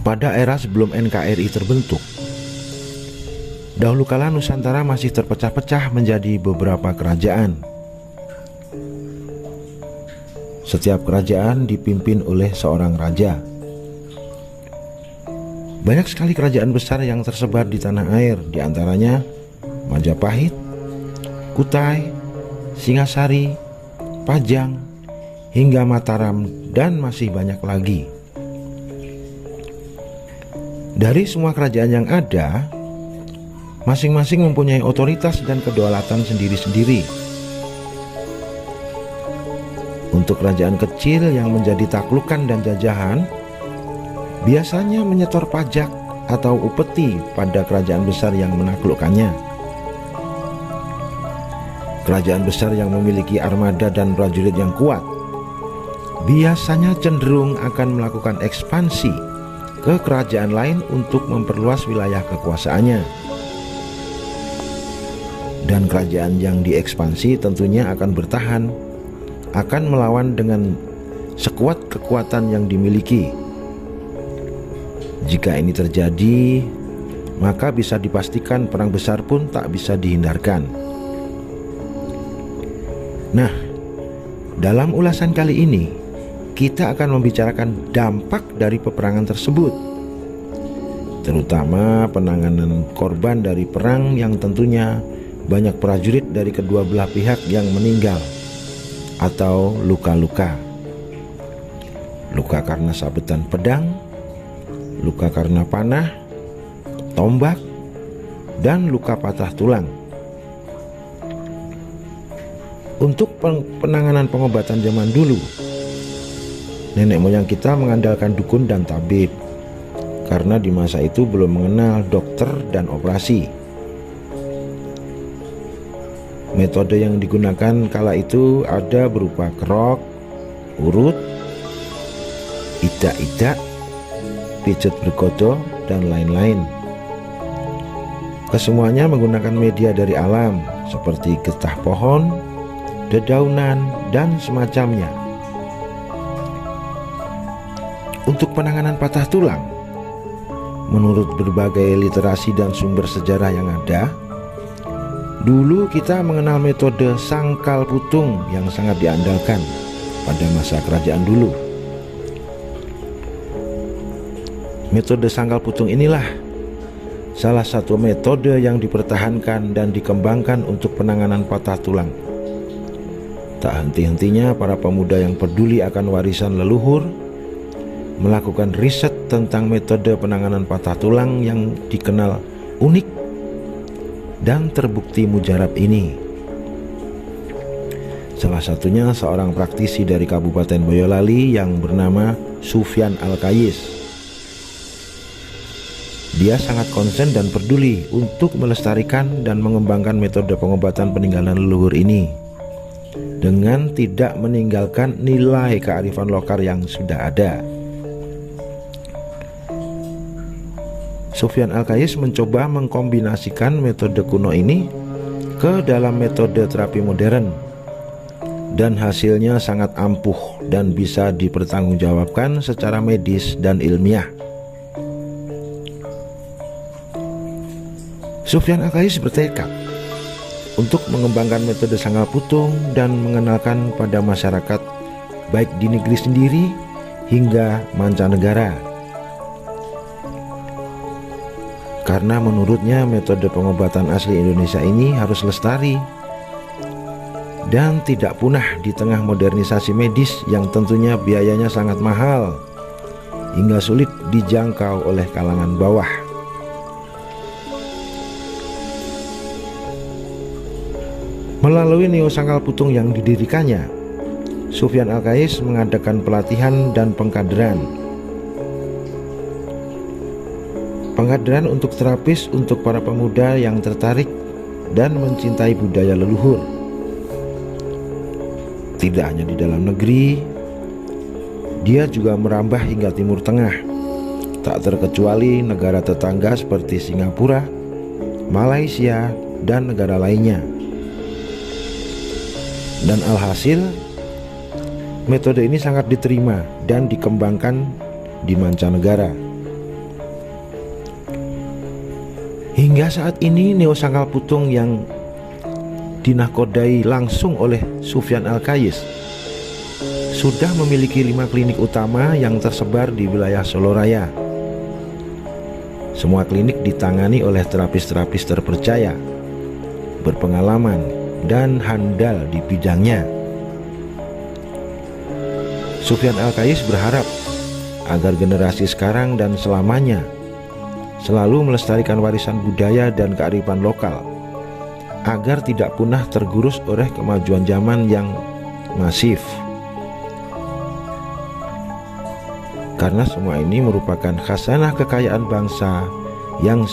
Pada era sebelum NKRI terbentuk, dahulu kala Nusantara masih terpecah-pecah menjadi beberapa kerajaan. Setiap kerajaan dipimpin oleh seorang raja. Banyak sekali kerajaan besar yang tersebar di tanah air, di antaranya Majapahit, Kutai, Singasari, Pajang, hingga Mataram, dan masih banyak lagi. Dari semua kerajaan yang ada, masing-masing mempunyai otoritas dan kedaulatan sendiri-sendiri. Untuk kerajaan kecil yang menjadi taklukan dan jajahan, biasanya menyetor pajak atau upeti pada kerajaan besar yang menaklukkannya. Kerajaan besar yang memiliki armada dan prajurit yang kuat biasanya cenderung akan melakukan ekspansi ke kerajaan lain untuk memperluas wilayah kekuasaannya. Dan kerajaan yang diekspansi tentunya akan bertahan, akan melawan dengan sekuat kekuatan yang dimiliki. Jika ini terjadi, maka bisa dipastikan perang besar pun tak bisa dihindarkan. Nah, dalam ulasan kali ini kita akan membicarakan dampak dari peperangan tersebut, terutama penanganan korban dari perang yang tentunya banyak prajurit dari kedua belah pihak yang meninggal atau luka-luka. Luka karena sabetan pedang, luka karena panah, tombak, dan luka patah tulang. Untuk penanganan pengobatan zaman dulu, nenek moyang kita mengandalkan dukun dan tabib, karena di masa itu belum mengenal dokter dan operasi. Metode yang digunakan kala itu ada berupa kerok, urut, idak-idak, pijet bergodo, dan lain-lain. Kesemuanya menggunakan media dari alam seperti getah pohon, dedaunan, dan semacamnya. Untuk penanganan patah tulang, menurut berbagai literasi dan sumber sejarah yang ada, dulu kita mengenal metode sangkal putung yang sangat diandalkan pada masa kerajaan dulu. Metode sangkal putung inilah salah satu metode yang dipertahankan dan dikembangkan untuk penanganan patah tulang. Tak henti-hentinya para pemuda yang peduli akan warisan leluhur melakukan riset tentang metode penanganan patah tulang yang dikenal unik dan terbukti mujarab ini. Salah satunya seorang praktisi dari Kabupaten Boyolali yang bernama Sufyan Al-Kayis. Dia sangat konsen dan peduli untuk melestarikan dan mengembangkan metode pengobatan peninggalan leluhur ini dengan tidak meninggalkan nilai kearifan lokal yang sudah ada. Sufyan Al-Kayis mencoba mengkombinasikan metode kuno ini ke dalam metode terapi modern, dan hasilnya sangat ampuh dan bisa dipertanggungjawabkan secara medis dan ilmiah. Sufyan Al-Kayis bertekad untuk mengembangkan metode sangkal putung dan mengenalkan pada masyarakat baik di negeri sendiri hingga mancanegara. Karena menurutnya metode pengobatan asli Indonesia ini harus lestari dan tidak punah di tengah modernisasi medis yang tentunya biayanya sangat mahal hingga sulit dijangkau oleh kalangan bawah. Melalui Neo Sangkal Putung yang didirikannya, Sufyan Al-Kayis mengadakan pelatihan dan pengkaderan untuk terapis untuk para pemuda yang tertarik dan mencintai budaya leluhur. Tidak hanya di dalam negeri, dia juga merambah hingga Timur Tengah, tak terkecuali negara tetangga seperti Singapura, Malaysia, dan negara lainnya. Dan alhasil, metode ini sangat diterima dan dikembangkan di mancanegara. Hingga saat ini Neo Sangkal Putung yang dinakodai langsung oleh Sufyan Al-Kayis sudah memiliki 5 klinik utama yang tersebar di wilayah Solo Raya. Semua klinik ditangani oleh terapis-terapis terpercaya, berpengalaman, dan handal di bidangnya. Sufyan Al-Kayis berharap agar generasi sekarang dan selamanya selalu melestarikan warisan budaya dan kearifan lokal, agar tidak punah tergerus oleh kemajuan zaman yang masif. Karena semua ini merupakan khazanah kekayaan bangsa yang